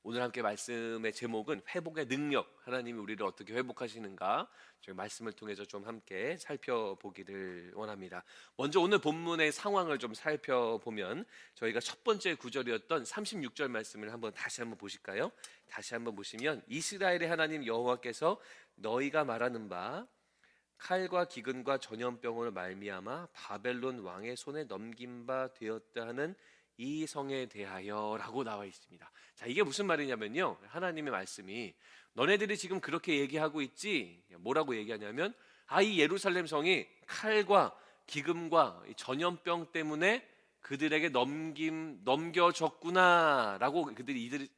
오늘 함께 말씀의 제목은 회복의 능력, 하나님이 우리를 어떻게 회복하시는가 저희 말씀을 통해서 좀 함께 살펴보기를 원합니다. 먼저 오늘 본문의 상황을 좀 살펴보면 저희가 첫 번째 구절이었던 36절 말씀을 다시 한번 보실까요? 다시 한번 보시면 이스라엘의 하나님 여호와께서 너희가 말하는 바 칼과 기근과 전염병을 말미암아 바벨론 왕의 손에 넘긴 바 되었다 하는 이 성에 대하여라고 나와 있습니다. 자, 이게 무슨 말이냐면요, 하나님의 말씀이 너네들이 지금 그렇게 얘기하고 있지, 뭐라고 얘기하냐면 이 예루살렘 성이 칼과 기금과 전염병 때문에 그들에게 넘겨졌구나라고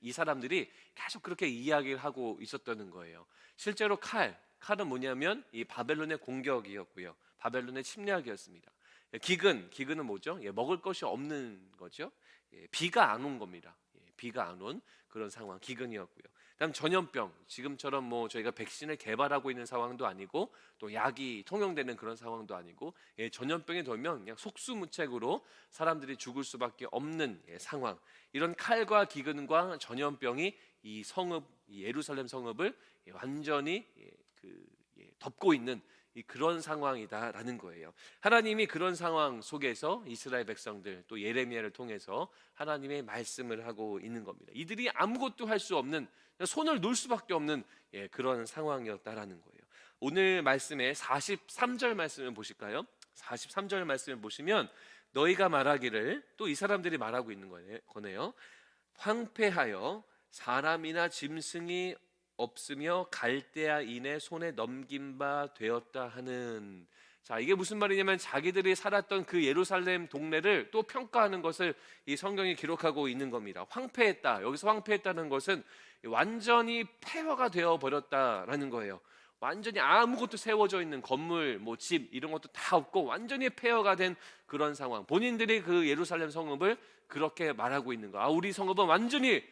이 사람들이 계속 그렇게 이야기를 하고 있었다는 거예요. 실제로 칼은 뭐냐면 이 바벨론의 공격이었고요, 바벨론의 침략이었습니다. 기근은 뭐죠? 먹을 것이 없는 거죠. 비가 안 온 겁니다. 비가 안 온 그런 상황, 기근이었고요. 다음 전염병, 지금처럼 저희가 백신을 개발하고 있는 상황도 아니고 또 약이 통용되는 그런 상황도 아니고 전염병이 돌면 그냥 속수무책으로 사람들이 죽을 수밖에 없는 상황. 이런 칼과 기근과 전염병이 이 예루살렘 성읍을 완전히 덮고 있는 그런 상황이다라는 거예요. 하나님이 그런 상황 속에서 이스라엘 백성들 또 예레미야를 통해서 하나님의 말씀을 하고 있는 겁니다. 이들이 아무것도 할 수 없는, 손을 놓을 수밖에 없는 그런 상황이었다라는 거예요. 오늘 말씀의 43절 말씀을 보실까요? 43절 말씀을 보시면 너희가 말하기를, 또 이 사람들이 말하고 있는 거네요. 황폐하여 사람이나 짐승이 없으며 갈대아인의 손에 넘긴 바 되었다 하는. 자, 이게 무슨 말이냐면 자기들이 살았던 그 예루살렘 동네를 또 평가하는 것을 이 성경이 기록하고 있는 겁니다. 황폐했다. 여기서 황폐했다는 것은 완전히 폐허가 되어 버렸다라는 거예요. 완전히 아무것도 세워져 있는 건물, 집 이런 것도 다 없고 완전히 폐허가 된 그런 상황. 본인들이 그 예루살렘 성읍을 그렇게 말하고 있는 거. 우리 성읍은 완전히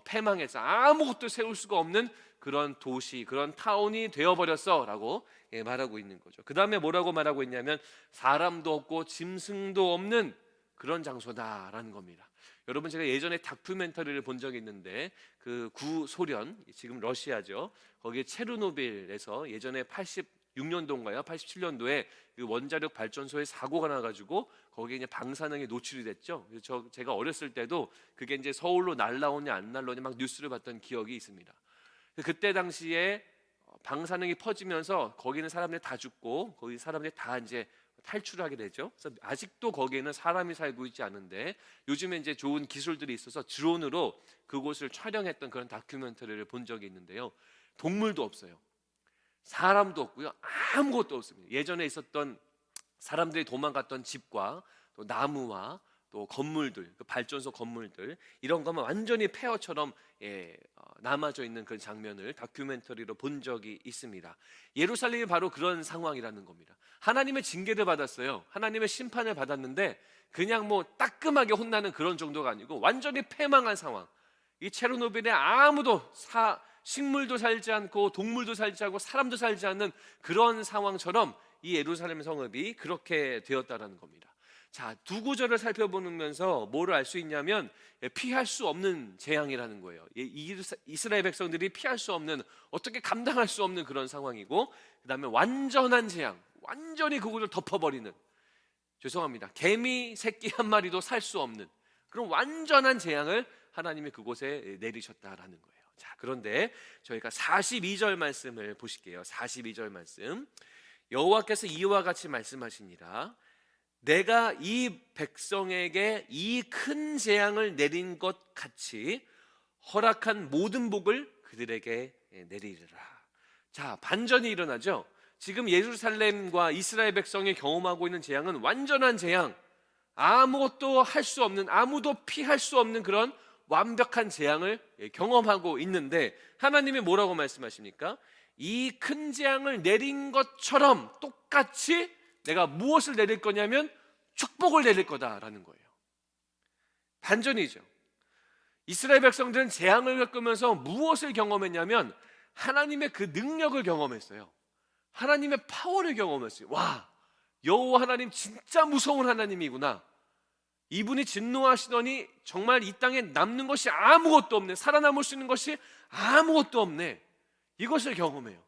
패망해서 아무것도 세울 수가 없는 그런 도시, 그런 타운이 되어버렸어 라고 말하고 있는 거죠. 그 다음에 뭐라고 말하고 있냐면 사람도 없고 짐승도 없는 그런 장소다라는 겁니다. 여러분, 제가 예전에 다큐멘터리를 본 적이 있는데 그 구소련, 지금 러시아죠, 거기에 체르노빌에서 예전에 86년도인가요? 87년도에 그 원자력 발전소에 사고가 나가지고 거기에 이제 방사능에 노출이 됐죠. 그래서 제가 어렸을 때도 그게 이제 서울로 날라오냐 안 날라오냐 막 뉴스를 봤던 기억이 있습니다. 그때 당시에 방사능이 퍼지면서 거기는 사람들이 다 죽고 거기 사람들이 다 이제 탈출하게 되죠. 그래서 아직도 거기에는 사람이 살고 있지 않은데 요즘에 이제 좋은 기술들이 있어서 드론으로 그곳을 촬영했던 그런 다큐멘터리를 본 적이 있는데요. 동물도 없어요. 사람도 없고요. 아무것도 없습니다. 예전에 있었던 사람들이 도망갔던 집과 또 나무와 또 건물들, 그 발전소 건물들 이런 것만 완전히 폐허처럼 남아져 있는 그 장면을 다큐멘터리로 본 적이 있습니다. 예루살렘이 바로 그런 상황이라는 겁니다. 하나님의 징계를 받았어요. 하나님의 심판을 받았는데 그냥 따끔하게 혼나는 그런 정도가 아니고 완전히 패망한 상황. 이 체르노빌에 아무도 식물도 살지 않고 동물도 살지 않고 사람도 살지 않는 그런 상황처럼 이 예루살렘 성읍이 그렇게 되었다라는 겁니다. 자, 두 구절을 살펴보면서 뭐를 알 수 있냐면 피할 수 없는 재앙이라는 거예요. 이스라엘 백성들이 피할 수 없는, 어떻게 감당할 수 없는 그런 상황이고, 그 다음에 완전한 재앙, 완전히 그곳을 덮어버리는, 죄송합니다, 개미 새끼 한 마리도 살 수 없는 그런 완전한 재앙을 하나님이 그곳에 내리셨다라는 거예요. 자, 그런데 저희가 42절 말씀을 보실게요. 42절 말씀, 여호와께서 이와 같이 말씀하시니라. 내가 이 백성에게 이 큰 재앙을 내린 것 같이 허락한 모든 복을 그들에게 내리리라. 자, 반전이 일어나죠. 지금 예루살렘과 이스라엘 백성이 경험하고 있는 재앙은 완전한 재앙, 아무것도 할 수 없는, 아무도 피할 수 없는 그런 완벽한 재앙을 경험하고 있는데 하나님이 뭐라고 말씀하십니까? 이 큰 재앙을 내린 것처럼 똑같이 내가 무엇을 내릴 거냐면 축복을 내릴 거다라는 거예요. 반전이죠. 이스라엘 백성들은 재앙을 겪으면서 무엇을 경험했냐면 하나님의 그 능력을 경험했어요. 하나님의 파워를 경험했어요. 와, 여호와 하나님 진짜 무서운 하나님이구나. 이분이 진노하시더니 정말 이 땅에 남는 것이 아무것도 없네, 살아남을 수 있는 것이 아무것도 없네, 이것을 경험해요.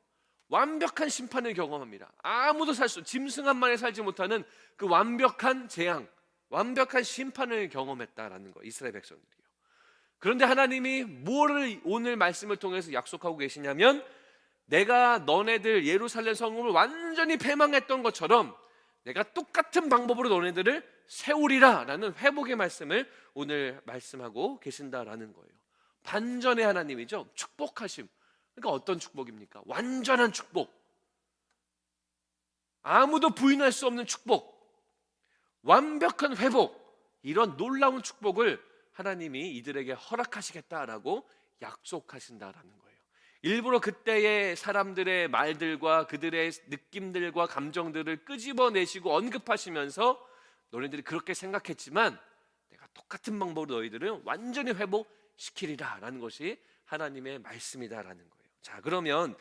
완벽한 심판을 경험합니다. 아무도 짐승 한 마리 살지 못하는 그 완벽한 재앙, 완벽한 심판을 경험했다라는 거, 이스라엘 백성들이요. 그런데 하나님이 뭐를 오늘 말씀을 통해서 약속하고 계시냐면, 내가 너네들 예루살렘 성읍을 완전히 패망했던 것처럼 내가 똑같은 방법으로 너네들을 세우리라 라는 회복의 말씀을 오늘 말씀하고 계신다라는 거예요. 반전의 하나님이죠. 축복하심. 그러니까 어떤 축복입니까? 완전한 축복, 아무도 부인할 수 없는 축복, 완벽한 회복, 이런 놀라운 축복을 하나님이 이들에게 허락하시겠다라고 약속하신다라는 거예요. 일부러 그때의 사람들의 말들과 그들의 느낌들과 감정들을 끄집어내시고 언급하시면서, 너희들이 그렇게 생각했지만 내가 똑같은 방법으로 너희들을 완전히 회복시키리라 라는 것이 하나님의 말씀이다라는 거예요. 자, 그러면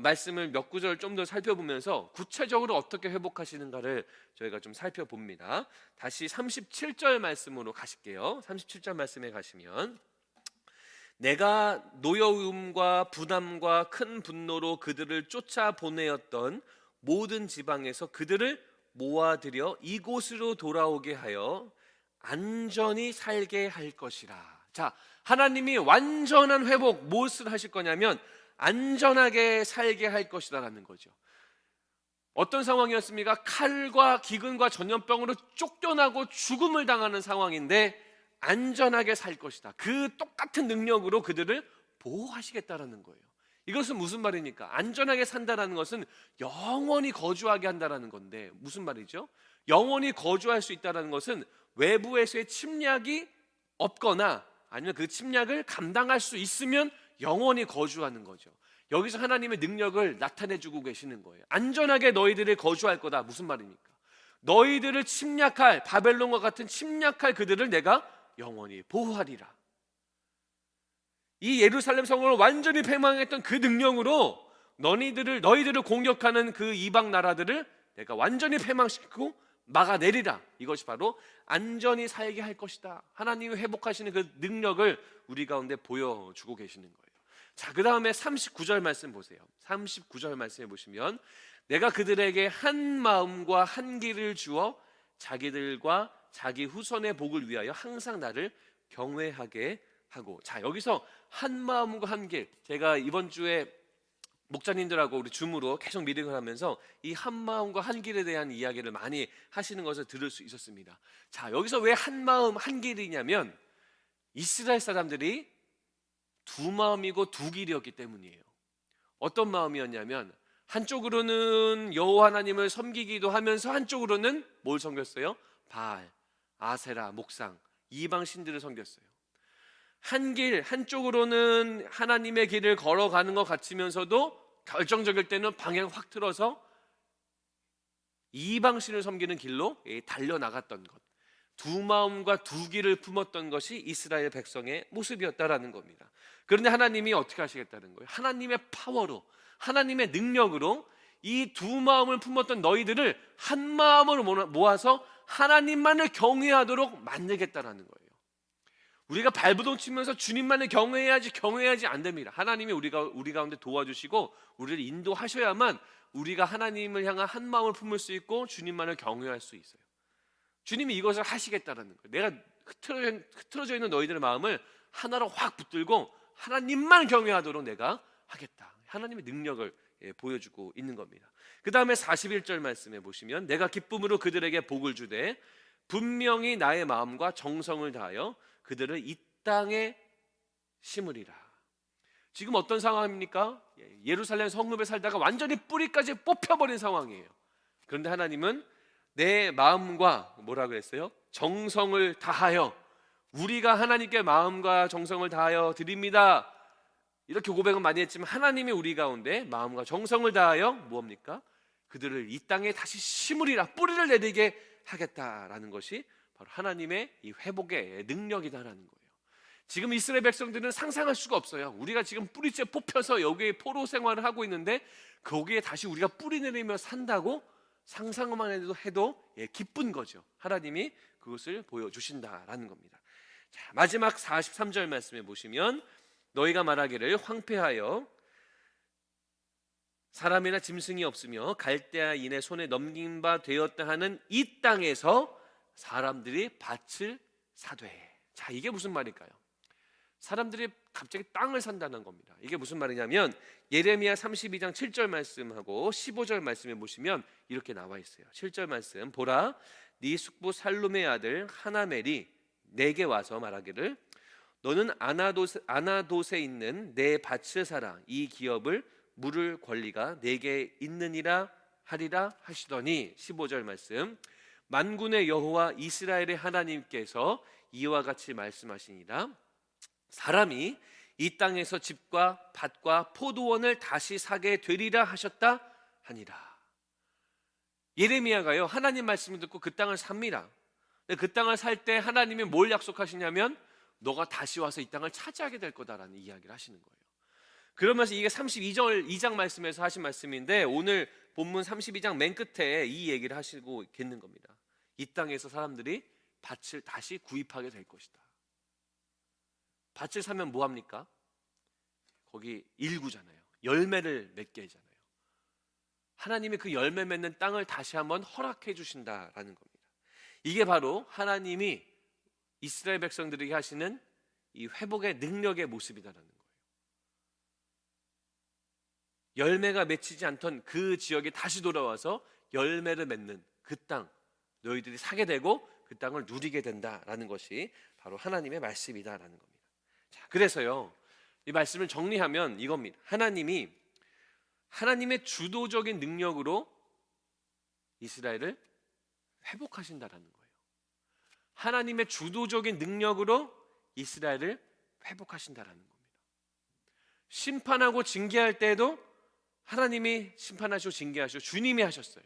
말씀을 몇 구절 좀 더 살펴보면서 구체적으로 어떻게 회복하시는가를 저희가 좀 살펴봅니다. 다시 37절 말씀으로 가실게요. 37절 말씀에 가시면, 내가 노여움과 부담과 큰 분노로 그들을 쫓아 보내었던 모든 지방에서 그들을 모아들여 이곳으로 돌아오게 하여 안전히 살게 할 것이라. 자, 하나님이 완전한 회복, 무엇을 하실 거냐면 안전하게 살게 할 것이다라는 거죠. 어떤 상황이었습니까? 칼과 기근과 전염병으로 쫓겨나고 죽음을 당하는 상황인데 안전하게 살 것이다. 그 똑같은 능력으로 그들을 보호하시겠다라는 거예요. 이것은 무슨 말입니까? 안전하게 산다라는 것은 영원히 거주하게 한다라는 건데, 무슨 말이죠? 영원히 거주할 수 있다라는 것은 외부에서의 침략이 없거나 아니면 그 침략을 감당할 수 있으면 영원히 거주하는 거죠. 여기서 하나님의 능력을 나타내주고 계시는 거예요. 안전하게 너희들이 거주할 거다. 무슨 말입니까? 너희들을 침략할, 바벨론과 같은 침략할 그들을 내가 영원히 보호하리라. 이 예루살렘 성을 완전히 패망했던 그 능력으로 너희들을 공격하는 그 이방 나라들을 내가 완전히 패망시키고 막아내리라. 이것이 바로 안전히 살게 할 것이다. 하나님이 회복하시는 그 능력을 우리 가운데 보여주고 계시는 거예요. 자, 그 다음에 39절 말씀 보세요. 39절 말씀해 보시면, 내가 그들에게 한 마음과 한 길을 주어 자기들과 자기 후손의 복을 위하여 항상 나를 경외하게 하고. 자, 여기서 한 마음과 한 길, 제가 이번 주에 목자님들하고 우리 줌으로 계속 미팅을 하면서 이 한 마음과 한 길에 대한 이야기를 많이 하시는 것을 들을 수 있었습니다. 자, 여기서 왜 한 마음 한 길이냐면 이스라엘 사람들이 두 마음이고 두 길이었기 때문이에요. 어떤 마음이었냐면 한쪽으로는 여호와 하나님을 섬기기도 하면서 한쪽으로는 뭘 섬겼어요? 바알, 아세라, 목상, 이방 신들을 섬겼어요. 한쪽으로는 하나님의 길을 걸어가는 것 같으면서도 결정적일 때는 방향 확 틀어서 이방신을 섬기는 길로 달려나갔던 것, 두 마음과 두 길을 품었던 것이 이스라엘 백성의 모습이었다라는 겁니다. 그런데 하나님이 어떻게 하시겠다는 거예요? 하나님의 파워로, 하나님의 능력으로 이 두 마음을 품었던 너희들을 한 마음으로 모아서 하나님만을 경외하도록 만들겠다라는 거예요. 우리가 발버둥 치면서 주님만을 경외해야지 안 됩니다. 하나님이 우리 가운데 도와주시고 우리를 인도하셔야만 우리가 하나님을 향한 한 마음을 품을 수 있고 주님만을 경외할 수 있어요. 주님이 이것을 하시겠다라는 거예요. 내가 흐트러져 있는 너희들의 마음을 하나로 확 붙들고 하나님만 경외하도록 내가 하겠다. 하나님의 능력을 보여주고 있는 겁니다. 그 다음에 41절 말씀해 보시면, 내가 기쁨으로 그들에게 복을 주되 분명히 나의 마음과 정성을 다하여 그들을 이 땅에 심으리라. 지금 어떤 상황입니까? 예루살렘 성읍에 살다가 완전히 뿌리까지 뽑혀버린 상황이에요. 그런데 하나님은 내 마음과 뭐라 그랬어요? 정성을 다하여, 우리가 하나님께 마음과 정성을 다하여 드립니다, 이렇게 고백은 많이 했지만 하나님이 우리 가운데 마음과 정성을 다하여 뭡니까? 그들을 이 땅에 다시 심으리라, 뿌리를 내리게 하겠다라는 것이 바로 하나님의 이 회복의 능력이다라는 거예요. 지금 이스라엘 백성들은 상상할 수가 없어요. 우리가 지금 뿌리째 뽑혀서 여기에 포로 생활을 하고 있는데 거기에 다시 우리가 뿌리 내리며 산다고 상상만 해도 기쁜 거죠. 하나님이 그것을 보여주신다라는 겁니다. 자, 마지막 43절 말씀에 보시면 너희가 말하기를 황폐하여 사람이나 짐승이 없으며 갈대아인의 손에 넘긴 바 되었다 하는 이 땅에서 사람들이 밭을 사되. 자, 이게 무슨 말일까요? 사람들이 갑자기 땅을 산다는 겁니다. 이게 무슨 말이냐면 예레미야 32장 7절 말씀하고 15절 말씀에 보시면 이렇게 나와 있어요. 7절 말씀 보라, 네 숙부 살룸의 아들 하나멜이 내게 와서 말하기를 너는 아나돗에 있는 내 밭을 사라. 이 기업을 물을 권리가 내게 있느니라 하리라 하시더니 15절 말씀 만군의 여호와 이스라엘의 하나님께서 이와 같이 말씀하시니라 사람이 이 땅에서 집과 밭과 포도원을 다시 사게 되리라 하셨다 하니라. 예레미야가요 하나님 말씀을 듣고 그 땅을 삽니다. 그 땅을 살 때 하나님이 뭘 약속하시냐면 너가 다시 와서 이 땅을 차지하게 될 거다라는 이야기를 하시는 거예요. 그러면서 이게 32절 2장 말씀에서 하신 말씀인데 오늘 본문 32장 맨 끝에 이 얘기를 하시고 있는 겁니다. 이 땅에서 사람들이 밭을 다시 구입하게 될 것이다. 밭을 사면 뭐 합니까? 거기 일구잖아요. 열매를 맺게 하잖아요. 하나님이 그 열매 맺는 땅을 다시 한번 허락해 주신다라는 겁니다. 이게 바로 하나님이 이스라엘 백성들에게 하시는 이 회복의 능력의 모습이다라는 거예요. 열매가 맺히지 않던 그 지역에 다시 돌아와서 열매를 맺는 그 땅 너희들이 사게 되고 그 땅을 누리게 된다라는 것이 바로 하나님의 말씀이다라는 겁니다. 자, 그래서요 이 말씀을 정리하면 이겁니다. 하나님의 주도적인 능력으로 이스라엘을 회복하신다라는 거예요. 하나님의 주도적인 능력으로 이스라엘을 회복하신다라는 겁니다. 심판하고 징계할 때에도 하나님이 심판하시고 징계하시고 주님이 하셨어요.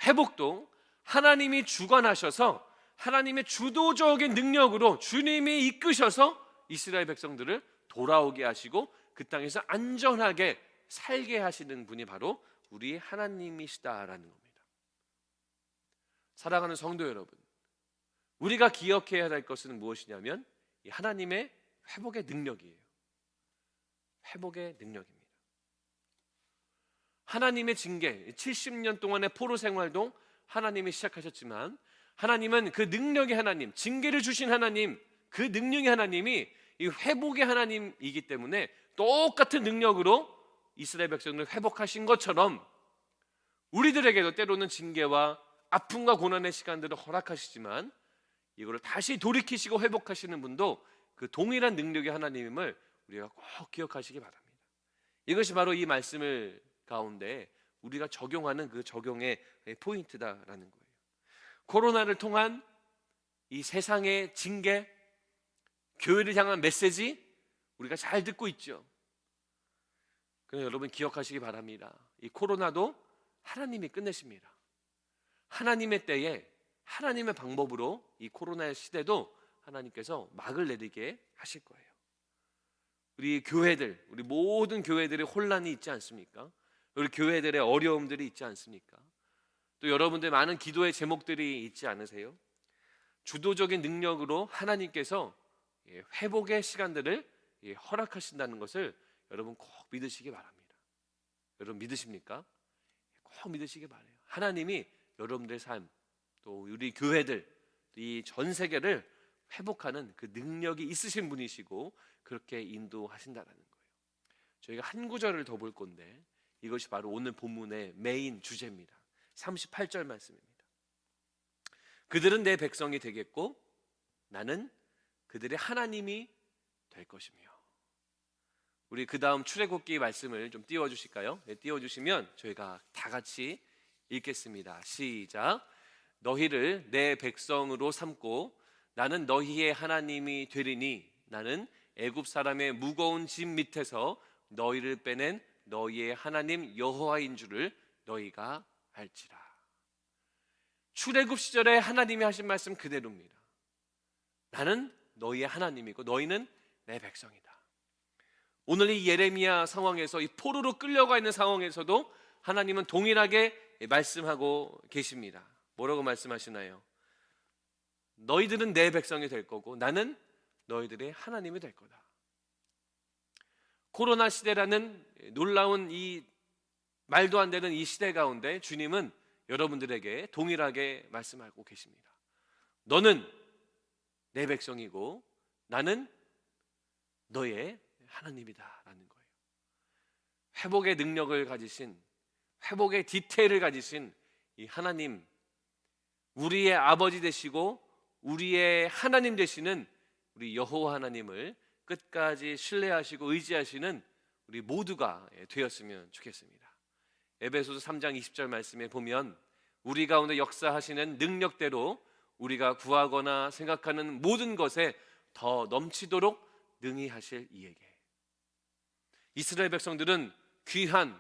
회복도 하나님이 주관하셔서 하나님의 주도적인 능력으로 주님이 이끄셔서 이스라엘 백성들을 돌아오게 하시고 그 땅에서 안전하게 살게 하시는 분이 바로 우리 하나님이시다라는 겁니다. 사랑하는 성도 여러분, 우리가 기억해야 할 것은 무엇이냐면 이 하나님의 회복의 능력이에요. 회복의 능력입니다. 하나님의 징계, 70년 동안의 포로 생활도 하나님이 시작하셨지만 하나님은 그 능력의 하나님, 징계를 주신 하나님, 그 능력의 하나님이 이 회복의 하나님이기 때문에 똑같은 능력으로 이스라엘 백성을 회복하신 것처럼 우리들에게도 때로는 징계와 아픔과 고난의 시간들을 허락하시지만 이거를 다시 돌이키시고 회복하시는 분도 그 동일한 능력의 하나님임을 우리가 꼭 기억하시기 바랍니다. 이것이 바로 이 말씀을 가운데 우리가 적용하는 그 적용의 포인트다라는 거예요. 코로나를 통한 이 세상의 징계, 교회를 향한 메시지 우리가 잘 듣고 있죠. 그래서 여러분 기억하시기 바랍니다. 이 코로나도 하나님이 끝내십니다. 하나님의 때에 하나님의 방법으로 이 코로나의 시대도 하나님께서 막을 내리게 하실 거예요. 우리 교회들, 우리 모든 교회들의 혼란이 있지 않습니까? 우리 교회들의 어려움들이 있지 않습니까? 또 여러분들 많은 기도의 제목들이 있지 않으세요? 주도적인 능력으로 하나님께서 회복의 시간들을 허락하신다는 것을 여러분 꼭 믿으시기 바랍니다. 여러분 믿으십니까? 꼭 믿으시기 바라요. 하나님이 여러분들의 삶, 또 우리 교회들, 이 전 세계를 회복하는 그 능력이 있으신 분이시고 그렇게 인도하신다라는 거예요. 저희가 한 구절을 더 볼 건데 이것이 바로 오늘 본문의 메인 주제입니다. 38절 말씀입니다. 그들은 내 백성이 되겠고 나는 그들의 하나님이 될 것이며. 우리 그 다음 출애굽기 말씀을 좀 띄워주실까요? 네, 띄워주시면 저희가 다 같이 읽겠습니다. 시작. 너희를 내 백성으로 삼고 나는 너희의 하나님이 되리니 나는 애굽 사람의 무거운 짐 밑에서 너희를 빼낸 너희의 하나님 여호와인 줄을 너희가 알지라. 출애굽 시절에 하나님이 하신 말씀 그대로입니다. 나는 너희의 하나님이고 너희는 내 백성이다. 오늘 이 예레미야 상황에서 이 포로로 끌려가 있는 상황에서도 하나님은 동일하게 말씀하고 계십니다. 뭐라고 말씀하시나요? 너희들은 내 백성이 될 거고 나는 너희들의 하나님이 될 거다. 코로나 시대라는 놀라운 이 말도 안 되는 이 시대 가운데 주님은 여러분들에게 동일하게 말씀하고 계십니다. 너는 내 백성이고 나는 너의 하나님이다 라는 거예요. 회복의 능력을 가지신, 회복의 디테일을 가지신 이 하나님, 우리의 아버지 되시고 우리의 하나님 되시는 우리 여호와 하나님을 끝까지 신뢰하시고 의지하시는 우리 모두가 되었으면 좋겠습니다. 에베소서 3장 20절 말씀에 보면 우리 가운데 역사하시는 능력대로 우리가 구하거나 생각하는 모든 것에 더 넘치도록 능히 하실 이에게. 이스라엘 백성들은 귀한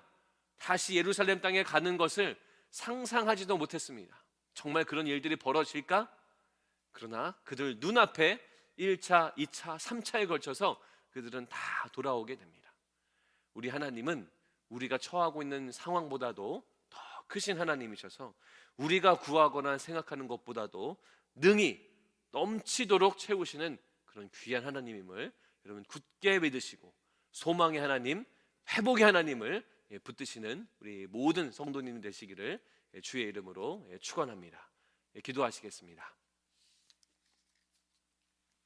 다시 예루살렘 땅에 가는 것을 상상하지도 못했습니다. 정말 그런 일들이 벌어질까? 그러나 그들 눈앞에 1차, 2차, 3차에 걸쳐서 그들은 다 돌아오게 됩니다. 우리 하나님은 우리가 처하고 있는 상황보다도 더 크신 하나님이셔서 우리가 구하거나 생각하는 것보다도 능히 넘치도록 채우시는 그런 귀한 하나님임을 여러분 굳게 믿으시고 소망의 하나님, 회복의 하나님을 붙드시는 우리 모든 성도님 되시기를 주의 이름으로 축원합니다. 기도하시겠습니다.